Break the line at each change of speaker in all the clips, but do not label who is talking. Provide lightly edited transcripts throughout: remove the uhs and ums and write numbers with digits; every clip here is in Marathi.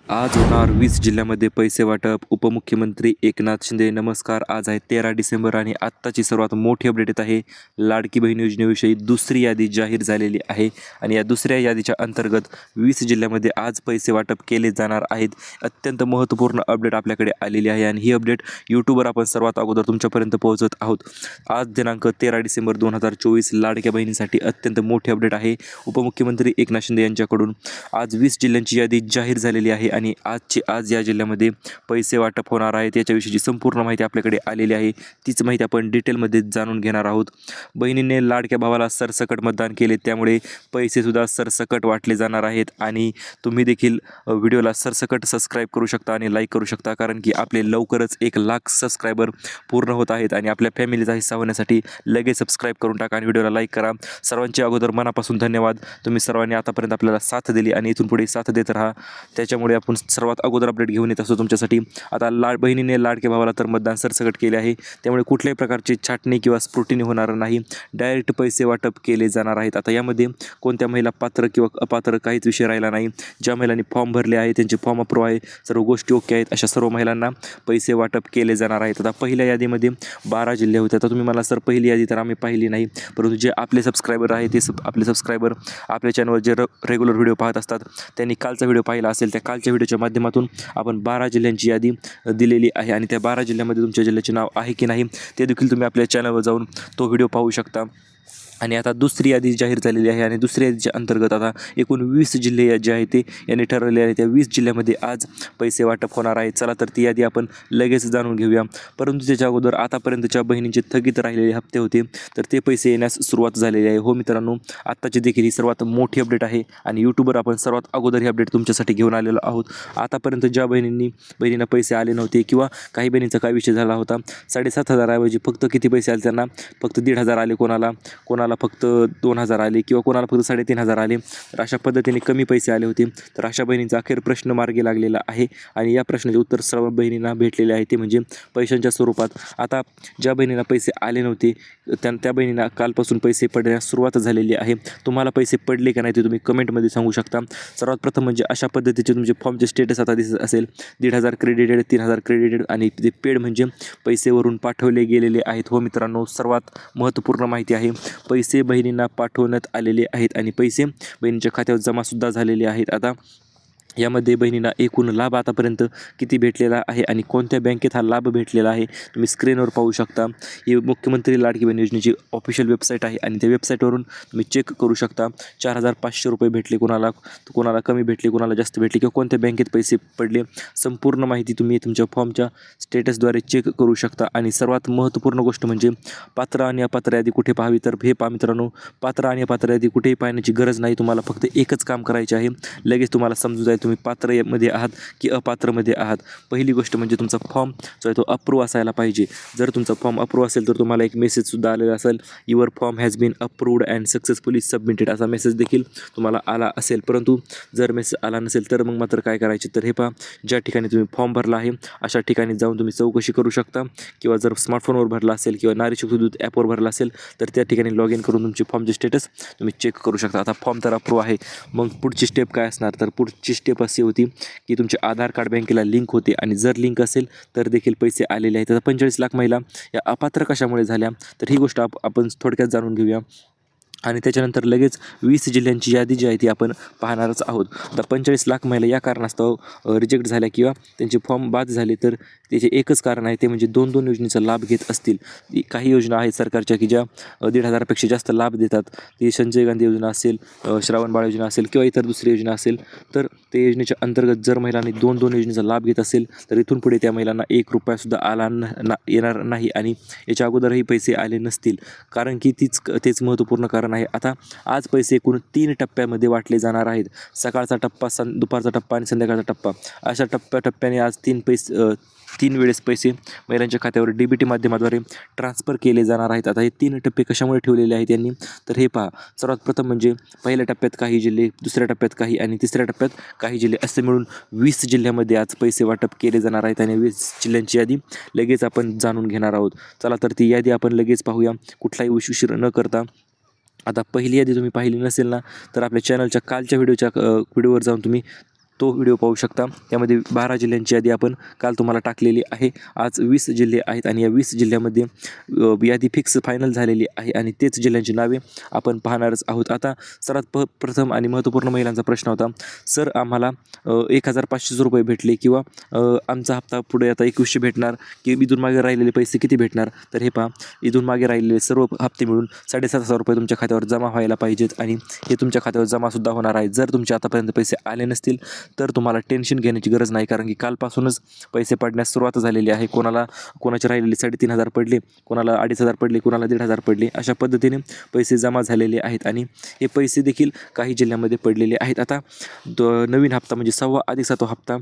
आज होणार 20 जिल्ह्यामध्ये पैसे वाटप. उपमुख्यमंत्री एकनाथ शिंदे. नमस्कार. आज आहे 13 डिसेंबर आणि आत्ताची सर्वात मोठी अपडेट येत आहे. लाडकी बहीण योजनेविषयी दुसरी यादी जाहीर झालेली आहे आणि या दुसऱ्या यादीच्या अंतर्गत 20 जिल्ह्यामध्ये आज पैसे वाटप केले जाणार आहेत. अत्यंत महत्त्वपूर्ण अपडेट आपल्याकडे आलेली आहे आणि ही अपडेट यूट्यूबवर आपण सर्वात अगोदर तुमच्यापर्यंत पोहोचत आहोत. आज दिनांक 13 डिसेंबर 2024 लाडक्या बहिणीसाठी अत्यंत मोठी अपडेट आहे. उपमुख्यमंत्री एकनाथ शिंदे यांच्याकडून आज 20 जिल्ह्यांची यादी जाहीर झालेली आहे आणि आज या जिल्ह्यामध्ये पैसे वाटप होणार आहे. त्याच्याविषयीची संपूर्ण माहिती आपल्याकडे आलेली आहे. तीच माहिती आपण डिटेलमध्ये जाणून घेणार आहोत. बहिणींनी लाडक्या भावाला सरसकट मतदान केले, त्यामुळे पैसेसुद्धा सरसकट वाटले जाणार आहेत आणि तुम्ही देखील व्हिडिओला सरसकट सबस्क्राईब करू शकता आणि लाईक करू शकता, कारण की आपले लवकरच 1,00,000 सबस्क्रायबर पूर्ण होत आहेत आणि आपल्या फॅमिलीचा हिस्सा होण्यासाठी लगेच सबस्क्राईब करून टाका आणि व्हिडिओला लाईक करा. सर्वांच्या अगोदर मनापासून धन्यवाद. तुम्ही सर्वांनी आतापर्यंत आपल्याला साथ दिली आणि इथून पुढे साथ देत राहा. त्याच्यामुळे आपण सर्वात अगोदर अपडेट घेऊन येत असतो तुमच्यासाठी. आता बहिणीने लाडक्या भावाला तर मतदान सरसकट केले आहे, त्यामुळे कुठल्याही प्रकारची छाटणी किंवा स्क्रुटिनी होणार नाही. डायरेक्ट पैसे वाटप केले जाणार आहेत. आता यामध्ये कोणत्या महिला पात्र किंवा अपात्र काहीच विषय राहिला नाही. ज्या महिलांनी फॉर्म भरले आहे त्यांचे फॉर्म अप्रूव्ह आहे, सर्व गोष्टी ओके आहेत, अशा सर्व महिलांना पैसे वाटप केले जाणार आहेत. आता पहिल्या यादीमध्ये 12 जिल्हे होते. आता तुम्ही मला सर पहिली यादी तर आम्ही पाहिली नाही, परंतु जे आपले सबस्क्रायबर आहे ते आपले सबस्क्रायबर आपल्या चॅनलवर जे रेग्युलर व्हिडिओ पाहत असतात त्यांनी कालचा व्हिडिओ पाहिला असेल. त्या कालच्या व्हिडिओच्या माध्यमातून आपण 12 जिल्ह्यांची यादी दिलेली आहे आणि त्या 12 जिल्ह्यामध्ये तुमच्या जिल्ह्याचे नाव आहे की नाही ते देखील तुम्ही आपल्या चॅनलवर जाऊन तो व्हिडिओ पाहू शकता. आणि आता दुसरी यादी जाहीर झालेली आहे आणि दुसऱ्या यादीच्या अंतर्गत आता एकूण 20 जिल्हे जे आहे ते यांनी ठरवले आहे. त्या 20 जिल्ह्यामध्ये आज पैसे वाटप होणार आहे. चला तर ती यादी आपण लगेच जाणून घेऊया. परंतु त्याच्या अगोदर आतापर्यंतच्या बहिणींचे थकीत राहिलेले हप्ते होते, तर ते पैसे येण्यास सुरुवात झालेली आहे. हो मित्रांनो, आत्ताची देखील ही सर्वात मोठी अपडेट आहे आणि यूट्यूबवर आपण सर्वात अगोदर ही अपडेट तुमच्यासाठी घेऊन आलेलो आहोत. आतापर्यंत ज्या बहिणींना पैसे आले नव्हते किंवा काही बहिणींचा काय विषय झाला होता, 7,500 ऐवजी फक्त किती पैसे आले त्यांना, फक्त 1,500 आले, कोणाला फक्त 2,000 आले किंवा कोणाला फक्त 3,500 आले, तर अशा पद्धतीने कमी पैसे आले होते. तर अशा बहिणींचा अखेर प्रश्न मार्गी लागलेला आहे आणि या प्रश्नाचे उत्तर सर्व बहिणींना भेटलेले आहे, ते म्हणजे पैशांच्या स्वरूपात. आता ज्या बहिणींना पैसे आले नव्हते त्या बहिणींना कालपासून पैसे पडण्यास सुरुवात झालेली आहे. तुम्हाला पैसे पडले का नाही ते तुम्ही कमेंटमध्ये सांगू शकता. सर्वात प्रथम म्हणजे अशा पद्धतीचे तुमचे फॉर्मचे स्टेटस आता दिसत असेल. 1,500 क्रेडिटेड, 3,000 क्रेडिटेड आणि ते पेड म्हणजे पैसेवरून पाठवले गेलेले आहेत. हो मित्रांनो, सर्वात महत्त्वपूर्ण माहिती आहे. पैसे बहिणींना पाठवण्यात आलेले आहेत आणि पैसे बहिणींच्या खात्यावर जमासुद्धा झालेले आहेत. आता यामध्ये बहिणींना एकूण लाभ आतापर्यंत किती भेटलेला आहे आणि कोणत्या बँकेत हा लाभ भेटलेला आहे तुम्ही स्क्रीनवर पाहू शकता. ही मुख्यमंत्री लाडकी बहीण योजनेची ऑफिशियल वेबसाईट आहे आणि त्या वेबसाईटवरून तुम्ही चेक करू शकता. 4,500 रुपये भेटले, कोणाला कमी भेटले, कोणाला जास्त भेटले किंवा कोणत्या बँकेत पैसे पडले, संपूर्ण माहिती तुम्ही तुमच्या फॉर्मच्या स्टेटसद्वारे चेक करू शकता. आणि सर्वात महत्त्वपूर्ण गोष्ट म्हणजे पात्र आणि अपात्र यादी कुठे पाहावी, तर हे पहा मित्रांनो, पात्र आणि अपात्र यादी कुठेही पाहण्याची गरज नाही. तुम्हाला फक्त एकच काम करायचे आहे, लगेच तुम्हाला समजून जाईल तुम्ही पात्रमध्ये आहात की अपात्रमध्ये आहात. पहिली गोष्ट म्हणजे तुमचा फॉर्म जो आहे तो अप्रूव्ह असायला पाहिजे. जर तुमचा फॉर्म अप्रूव्ह असेल तर तुम्हाला एक मेसेजसुद्धा आलेला असेल, your form has been approved and successfully submitted, असा मेसेज देखील तुम्हाला आला असेल. परंतु जर मेसेज आला नसेल तर मग मात्र काय करायचे, तर हे पहा, ज्या ठिकाणी तुम्ही फॉर्म भरला आहे अशा ठिकाणी जाऊन तुम्ही चौकशी करू शकता किंवा जर स्मार्टफोनवर भरला असेल किंवा नारी शक्ती दूत ॲपवर भरला असेल तर त्या ठिकाणी लॉग इन करून तुमचे फॉर्मचे स्टेटस तुम्ही चेक करू शकता. आता फॉर्म तर अप्रूव्ह आहे, मग पुढची स्टेप काय असणार, तर पुढची स्टेप अशी होती की तुमचे आधार कार्ड बँकेला लिंक होते आणि जर लिंक असेल तर देखील पैसे आलेले आहेत. आता 45 लाख महिला या अपात्र कशामुळे झाल्या, तर ही गोष्ट आपण थोडक्यात जाणून घेऊया आणि त्याच्यानंतर लगेच 20 जिल्ह्यांची यादी जी आहे ती आपण पाहणारच आहोत. आता 45 लाख महिला या कारणास्तव रिजेक्ट झाल्या किंवा त्यांचे फॉर्म बाद झाले, तर त्याचे एकच कारण आहे, ते म्हणजे 2-2 योजनेचा लाभ घेत असतील. काही योजना आहेत सरकारच्या की ज्या 1,500पेक्षा जास्त लाभ देतात. ती संजय गांधी योजना असेल, श्रावणबाळ योजना असेल किंवा इतर दुसरी योजना असेल, तर त्या योजनेच्या अंतर्गत जर महिलांनी 2-2 योजनेचा लाभ घेत असेल तर इथून पुढे त्या महिलांना 1 रुपयासुद्धा येणार नाही आणि याच्या अगोदरही पैसे आले नसतील, कारण की तेच महत्त्वपूर्ण कारण आहे. आता आज पैसे एकूण 3 टप्प्यामध्ये वाटले जाणार आहेत. सकाळचा टप्पा, दुपारचा टप्पा आणि संध्याकाळचा टप्पा, अशा टप्प्याने आज 3 वेळेस पैसे महिलांच्या खात्यावर DBT माध्यमाद्वारे ट्रान्सफर केले जाणार आहेत. आता हे 3 टप्पे कशामुळे ठेवलेले आहेत यांनी, तर हे पहा, सर्वात प्रथम म्हणजे पहिल्या टप्प्यात काही जिल्हे, दुसऱ्या टप्प्यात काही आणि तिसऱ्या टप्प्यात काही जिल्हे, असे मिळून 20 जिल्ह्यामध्ये आज पैसे वाटप केले जाणार आहेत आणि 20 जिल्ह्यांची यादी लगेच आपण जाणून घेणार आहोत. चला तर ती यादी आपण लगेच पाहूया कुठलाही उशीर न करता. आता पहिली यादी तुम्ही पाहिली नसेल ना, तर आपल्या चॅनलच्या कालच्या व्हिडिओवर जाऊन तुम्ही तो व्हिडिओ पाहू शकता. त्यामध्ये 12 जिल्ह्यांची यादी आपण काल तुम्हाला टाकलेली आहे. आज 20 जिल्हे आहेत आणि या 20 जिल्ह्यामध्ये यादी फिक्स फायनल झालेली आहे आणि तेच जिल्ह्यांची नावे आपण पाहणारच आहोत. आता सर्वात प्रथम आणि महत्त्वपूर्ण महिलांचा प्रश्न होता, सर आम्हाला 1500 रुपये भेटले किंवा आमचा हप्ता पुढे आता 2100 भेटणार की इथून मागे राहिलेले पैसे किती भेटणार? तर हे पहा, इथून मागे राहिलेले सर्व हप्ते मिळून 7,500 रुपये तुमच्या खात्यावर जमा व्हायला पाहिजेत आणि हे तुमच्या खात्यावर जमासुद्धा होणार आहे. जर तुमचे आतापर्यंत पैसे आले नसतील तर तुम्हाला टेन्शन घेण्याची गरज नाही, कारण की कालपासूनच पैसे पडण्यास सुरुवात झालेली आहे. कोणाचे राहिलेले 3,500 पडले, कोणाला 2,500 पडले, कोणाला 1,500 पडले, अशा पद्धतीने पैसे जमा झालेले आहेत आणि हे पैसे देखील काही जिल्ह्यामध्ये पडलेले आहेत. आता नवीन हप्ता म्हणजे 6वा अधिक 7वा हप्ता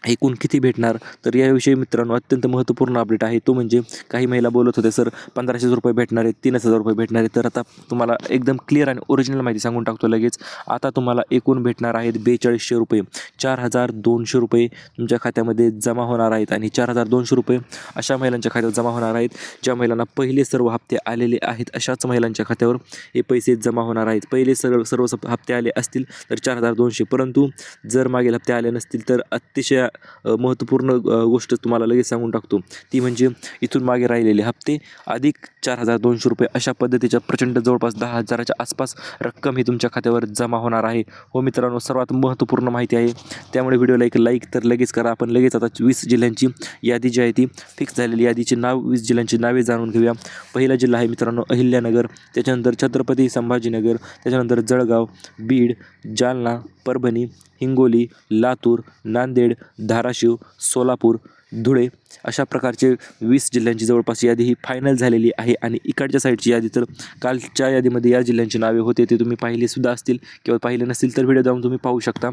एकूण किती भेटणार? तर याविषयी मित्रांनो अत्यंत महत्त्वपूर्ण अपडेट आहे. तो म्हणजे काही महिला बोलत होते, सर 1,500 रुपये भेटणार आहेत, 3,000 रुपये भेटणार आहेत. तर आता तुम्हाला एकदम क्लिअर आणि ओरिजिनल माहिती सांगून टाकतो लगेच. आता तुम्हाला एकूण भेटणार आहेत 4200 रुपये. 4,200 रुपये तुमच्या खात्यामध्ये जमा होणार आहेत आणि 4,200 रुपये अशा महिलांच्या खात्यावर जमा होणार आहेत ज्या महिलांना पहिले सर्व हप्ते आलेले आहेत. अशाच महिलांच्या खात्यावर हे पैसे जमा होणार आहेत. पहिले सर्व हप्ते आले असतील तर 4,200, परंतु जर मागील हप्ते आले नसतील तर अतिशय महत्त्वपूर्ण गोष्ट तुम्हाला लगेच सांगून टाकतो, ती म्हणजे इथून मागे राहिलेले हप्ते अधिक 4,200 रुपये अशा पद्धतीच्या प्रचंड जवळपास 10,000च्या आसपास रक्कम ही तुमच्या खात्यावर जमा होणार आहे. हो मित्रांनो, सर्वात महत्त्वपूर्ण माहिती आहे, त्यामुळे व्हिडिओला एक लाईक तर लगेच करा. आपण लगेच आता 20 जिल्ह्यांची यादी जी आहे ती फिक्स झालेली यादीचे नाव 20 जिल्ह्यांची नावे जाणून घेऊया. पहिला जिल्हा आहे मित्रांनो अहिल्यानगर, त्याच्यानंतर छत्रपती संभाजीनगर, त्याच्यानंतर जळगाव, बीड, जालना, परभणी, हिंगोली, लातूर, नांदेड, धाराशिव, सोलापूर, धुळे अशा प्रकारचे 20 जिल्ह्यांची जवळपास यादी ही फायनल झालेली आहे. आणि इकडच्या साईडची यादी तर कालच्या यादीमध्ये या जिल्ह्यांची नावे होते, ते तुम्ही पाहिलेसुद्धा असतील किंवा पाहिले नसतील तर व्हिडिओ जाऊन तुम्ही पाहू शकता.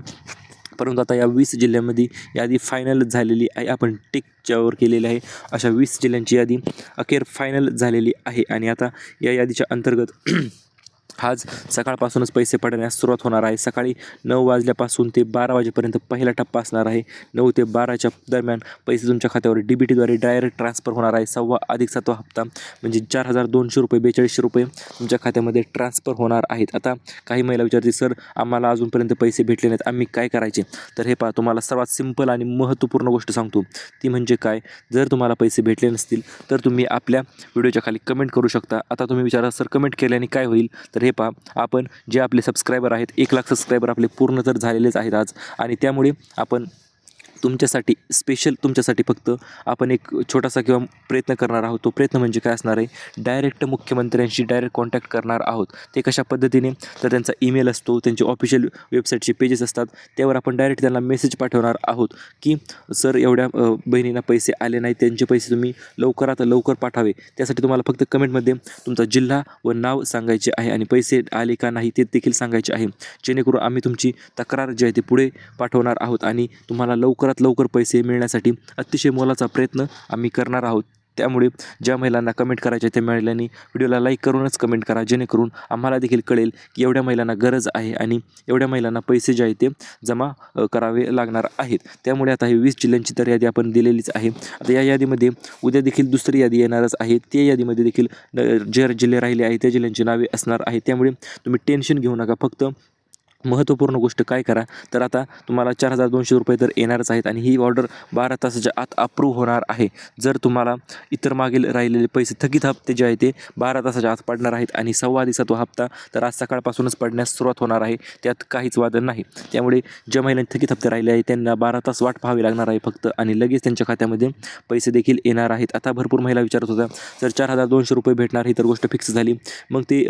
परंतु आता या 20 जिल्ह्यामध्ये यादी फायनल झालेली आहे. आपण टिकच्यावर केलेली आहे. अशा 20 जिल्ह्यांची यादी अखेर फायनल झालेली आहे आणि आता या यादीच्या अंतर्गत आज सकाळपासूनच पैसे पडण्यास सुरुवात होणार आहे. सकाळी 9 वाजल्यापासून ते 12 वाजेपर्यंत पहिला टप्पा असणार आहे. 9 ते 12च्या दरम्यान पैसे तुमच्या खात्यावर DBTद्वारे डायरेक्ट ट्रान्सफर होणार आहे. 6वा अधिक 7वा हप्ता म्हणजे 4,200 रुपये 4200 रुपये तुमच्या खात्यामध्ये ट्रान्सफर होणार आहेत. आता काही महिला विचारतील, सर आम्हाला अजूनपर्यंत पैसे भेटले नाहीत, आम्ही काय करायचे? तर हे पहा, तुम्हाला सर्वात सिंपल आणि महत्त्वपूर्ण गोष्ट सांगतो, ती म्हणजे काय, जर तुम्हाला पैसे भेटले नसतील तर तुम्ही आपल्या व्हिडिओच्या खाली कमेंट करू शकता. आता तुम्ही विचारा, सर कमेंट केल्याने काय होईल? तर हे पहा, आपण जे आपले सबस्क्रायबर आहेत 1 लाख सबस्क्रायबर आपले पूर्ण तर झालेलेच आहेत आज, आणि त्यामुळे आपण तुमच्यासाठी स्पेशल तुमच्यासाठी फक्त आपण एक छोटासा किंवा प्रयत्न करणार आहोत. तो प्रयत्न म्हणजे काय असणार आहे, डायरेक्ट मुख्यमंत्र्यांशी डायरेक्ट कॉन्टॅक्ट करणार आहोत. ते कशा पद्धतीने, तर त्यांचा ईमेल असतो, त्यांचे ऑफिशियल वेबसाईटचे पेजेस असतात, त्यावर आपण डायरेक्ट त्यांना मेसेज पाठवणार आहोत की सर एवढ्या बहिणींना पैसे आले नाही, त्यांचे पैसे तुम्ही लवकरात लवकर पाठवावे. त्यासाठी तुम्हाला फक्त कमेंटमध्ये तुमचा जिल्हा व नाव सांगायचे आहे आणि पैसे आले का नाही ते देखील सांगायचे आहे, जेणेकरून आम्ही तुमची तक्रार जी आहे ती पुढे पाठवणार आहोत आणि तुम्हाला लवकर पैसे मिळण्यासाठी अतिशय मोलाचा प्रयत्न आम्ही करणार आहोत. त्यामुळे ज्या महिलांना कमेंट करायच्या त्या महिलांनी व्हिडिओला लाईक करूनच कमेंट करा, जेणेकरून आम्हाला देखील कळेल की एवढ्या महिलांना गरज आहे आणि एवढ्या महिलांना पैसे जे आहेत ते जमा करावे लागणार आहेत. त्यामुळे आता हे 20 जिल्ह्यांची तर यादी आपण दिलेलीच आहे. आता या यादीमध्ये उद्या देखील दुसरी यादी येणारच आहे. त्या यादीमध्ये देखील जे जिल्हे राहिले आहेत त्या जिल्ह्यांची नावे असणार आहेत. त्यामुळे तुम्ही टेन्शन घेऊ नका. फक्त महत्त्वपूर्ण गोष्ट काय करा, तर आता तुम्हाला 4,200 रुपये तर येणारच आहेत आणि ही ऑर्डर 12 तासाच्या आत अप्रूव्ह होणार आहे. जर तुम्हाला इतर मागील राहिलेले पैसे थकीत हप्ते जे आहे ते 12 तासाच्या आत पडणार आहेत आणि 6वा अधिक 7वा हप्ता तर आज सकाळपासूनच पडण्यास सुरुवात होणार आहे, त्यात काहीच वादन नाही. त्यामुळे ज्या महिलांनी थकीत हप्ते राहिले आहेत त्यांना 12 तास वाट पाहावी लागणार आहे फक्त, आणि लगेच त्यांच्या खात्यामध्ये पैसे देखील येणार आहेत. आता भरपूर महिला विचारत होत्या, जर 4,200 रुपये भेटणार ही तर गोष्ट फिक्स झाली, मग ते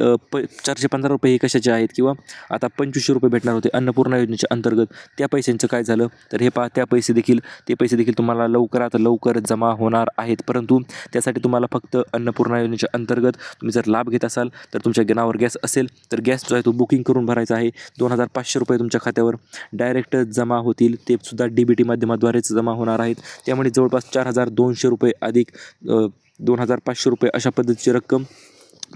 415 रुपये हे कशाचे आहेत, किंवा आता 2500 रुपये भेटणार होते अन्नपूर्णा योजनेच्या अंतर्गत, त्या पैशांचं काय झालं? तर हे पहा, ते पैसे देखील तुम्हाला लवकरात लवकर जमा होणार आहेत. परंतु त्यासाठी तुम्हाला फक्त अन्नपूर्णा योजनेच्या अंतर्गत तुम्ही जर लाभ घेत असाल तर तुमच्या नावावर गॅस असेल तर गॅस जो आहे तो बुकिंग करून भरायचा आहे. 2,500 रुपये तुमच्या खात्यावर डायरेक्ट जमा होतील, ते सुद्धा DBT माध्यमाद्वारेच जमा होणार आहेत. त्यामुळे जवळपास 4,200 रुपये अधिक 2,500 रुपये अशा पद्धतीची रक्कम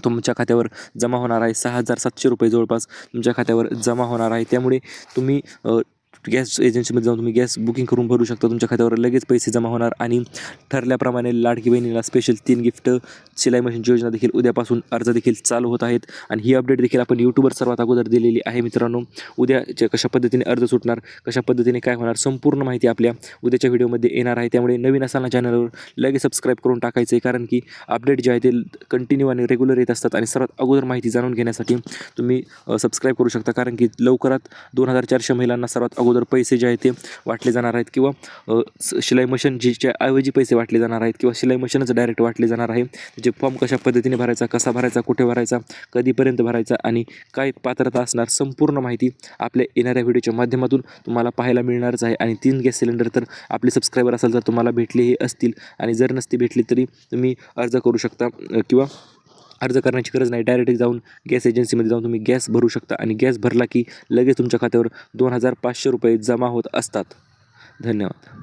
तुमच्या खात्यावर जमा होणार आहे. 6,700 रुपये जवळपास तुमच्या खात्यावर जमा होणार आहे. त्यामुळे तुम्ही गॅस एजन्सीमध्ये जाऊन तुम्ही गॅस बुकिंग करून भरू शकता. तुमच्या खात्यावर लगेच पैसे जमा होणार आणि ठरल्याप्रमाणे लाडकी बहिणीला स्पेशल 3 गिफ्ट शिलाई मशीनची योजना देखील उद्यापासून अर्ज देखील चालू होत आहेत आणि ही अपडेट देखील आपण यूट्यूबवर सर्वात अगोदर दिलेली आहे मित्रांनो. उद्याच्या कशा पद्धतीने अर्ज सुटणार, कशा पद्धतीने काय होणार, संपूर्ण माहिती आपल्या उद्याच्या व्हिडिओमध्ये येणार आहे. त्यामुळे नवीन असाल ना चॅनलवर लगेच सबस्क्राईब करून टाकायचं आहे, कारण की अपडेट जे आहे ते कंटिन्यू आणि रेग्युलर येत असतात आणि सर्वात अगोदर माहिती जाणून घेण्यासाठी तुम्ही सबस्क्राईब करू शकता. कारण की लवकरात 2400 महिलांना सर्वात अगोदर पैसे जे आहेत ते वाटले जाणार आहेत किंवा शिलाई मशीन जीच्या ऐवजी पैसे वाटले जाणार आहेत किंवा शिलाई मशीनच डायरेक्ट वाटले जाणार आहे. त्याचे फॉर्म कशा पद्धतीने भरायचा, कसा भरायचा, कुठे भरायचा, कधीपर्यंत भरायचा आणि काय पात्रता असणार, संपूर्ण माहिती आपल्या येणाऱ्या व्हिडिओच्या माध्यमातून तुम्हाला पाहायला मिळणारच आहे. आणि 3 गॅस सिलेंडर तर आपले सबस्क्रायबर असाल तर तुम्हाला भेटलेही असतील आणि जर नसते भेटली तरी तुम्ही अर्ज करू शकता किंवा अर्ज करण्याची गरज नाही. डायरेक्ट जाऊन गॅस एजन्सीमध्ये जाऊन तुम्ही गॅस भरू शकता आणि गॅस भरला की लगेच तुमच्या खात्यावर 2500 रुपये जमा होत असतात. धन्यवाद.